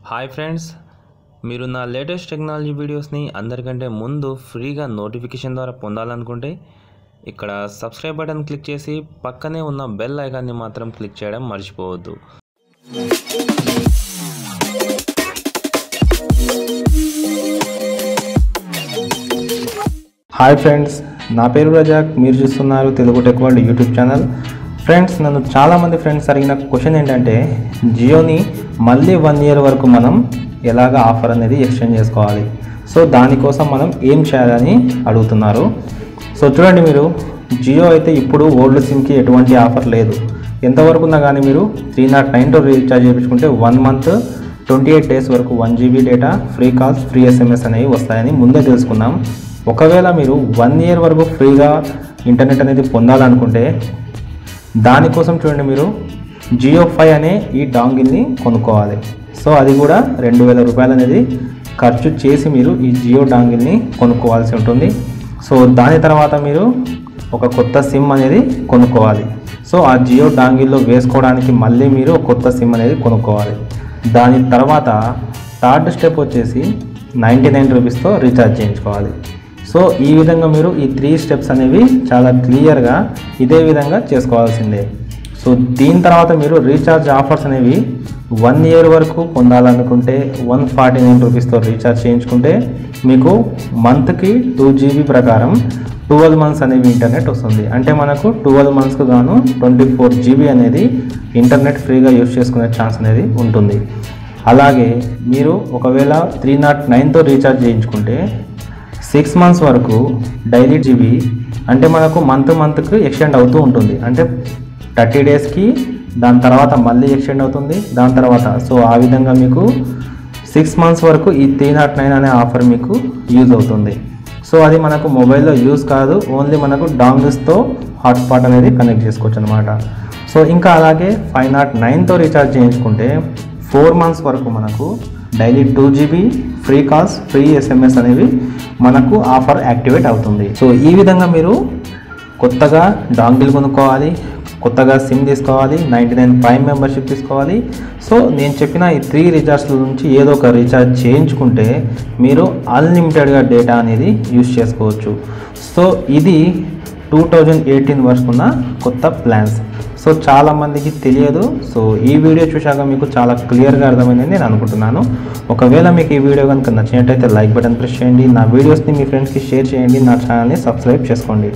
Hi friends, మీరు నా latest technology వీడియోస్ని అందరికంటే ముందు ఫ్రీగా నోటిఫికేషన్ ద్వారా పొందాలనుకుంటే ఇక్కడ సబ్స్క్రైబ్ బటన్ క్లిక్ చేసి పక్కనే ఉన్న బెల్ ఐకాన్ని మాత్రం క్లిక్ చేయడం మర్చిపోవద్దు. హాయ్ ఫ్రెండ్స్, నా పేరు రజాక్. మీరు చూస్తున్నారు Telugu tech world YouTube channel. Friends, నన్ను చాలామంది ఫ్రెండ్స్ అడిగిన క్వశ్చన్ ఏంటంటే జియోని మళ్ళీ 1 year వరకు మనం ఎలాగ ఆఫర్ అనేది ఎక్స్టెండ్ చేసుకోవాలి, సో దానికోసం మనం ఏం చేయాలని అడుగుతున్నారు. సో చూడండి, మీరు జియో అయితే ఇప్పుడు ఓల్డ్ సిమ్కి ఎటువంటి ఆఫర్ లేదు. ఎంతవరకు ఉన్నా కానీ మీరు 309 రీఛార్జ్ చేయించుకుంటే 1 month 28 days వరకు 1 GB data, free calls, free SMS అనేవి వస్తాయని ముందే తెలుసుకున్నాం. ఒకవేళ మీరు 1 year వరకు ఫ్రీగా ఇంటర్నెట్ అనేది పొందాలనుకుంటే దానికోసం చూడండి, మీరు జియో 5 అనే ఈ డాంగిల్ని కొనుక్కోవాలి. సో అది కూడా 2000 రూపాయలు అనేది ఖర్చు చేసి మీరు ఈ జియో డాంగిల్ని కొనుక్కోవాల్సి ఉంటుంది. సో దాని తర్వాత మీరు ఒక కొత్త సిమ్ అనేది కొనుక్కోవాలి. సో ఆ జియో డాంగిల్లో వేసుకోవడానికి మళ్ళీ మీరు కొత్త సిమ్ అనేది కొనుక్కోవాలి. దాని తర్వాత థర్డ్ స్టెప్ వచ్చేసి 99 రూపీస్తో రీఛార్జ్ చేయించుకోవాలి. సో ఈ విధంగా మీరు ఈ 3 steps అనేవి చాలా క్లియర్గా ఇదే విధంగా చేసుకోవాల్సిందే. సో దీని తర్వాత మీరు రీఛార్జ్ ఆఫర్స్ అనేవి 1 year వరకు పొందాలనుకుంటే 149 రూపీస్తో రీఛార్జ్ చేయించుకుంటే మీకు మంత్కి 2 GB ప్రకారం 12 months అనేవి ఇంటర్నెట్ వస్తుంది. అంటే మనకు 12 monthsకు గాను 24 GB అనేది ఇంటర్నెట్ ఫ్రీగా యూజ్ చేసుకునే ఛాన్స్ అనేది ఉంటుంది. అలాగే మీరు ఒకవేళ 309తో రీఛార్జ్ చేయించుకుంటే 6 months వరకు డైలీ జీబీ అంటే మనకు మంత్కి ఎక్స్టెండ్ అవుతూ ఉంటుంది. అంటే 30 daysకి దాని తర్వాత మళ్ళీ ఎక్స్టెండ్ అవుతుంది, దాని తర్వాత. సో ఆ విధంగా మీకు 6 months వరకు ఈ 309 అనే ఆఫర్ మీకు యూజ్ అవుతుంది. సో అది మనకు మొబైల్లో యూజ్ కాదు, ఓన్లీ మనకు డాంగిల్స్తో హాట్స్పాట్ అనేది కనెక్ట్ చేసుకోవచ్చు అనమాట. సో ఇంకా అలాగే 509తో రీఛార్జ్ చేయించుకుంటే 4 months వరకు మనకు daily 2 GB free calls, free SMS అనేవి మనకు ఆఫర్ యాక్టివేట్ అవుతుంది. సో ఈ విధంగా మీరు కొత్తగా డాంగిల్ కొనుక్కోవాలి, కొత్తగా సిమ్ తీసుకోవాలి, 99 ప్రైమ్ మెంబర్షిప్ తీసుకోవాలి. సో నేను చెప్పిన ఈ 3 రీఛార్జ్ల నుంచి ఏదో ఒక రీఛార్జ్ చేయించుకుంటే మీరు అన్లిమిటెడ్గా డేటా అనేది యూజ్ చేసుకోవచ్చు. సో ఇది 2018 వరకు ఉన్న కొత్త ప్లాన్స్. సో చాలామందికి తెలియదు. సో ఈ వీడియో చూశాక మీకు చాలా క్లియర్గా అర్థమైందని నేను అనుకుంటున్నాను. ఒకవేళ మీకు ఈ వీడియో కనుక నచ్చినట్టయితే లైక్ బటన్ ప్రెస్ చేయండి, నా వీడియోస్ని మీ ఫ్రెండ్స్కి షేర్ చేయండి, నా ఛానల్ని సబ్స్క్రైబ్ చేసుకోండి.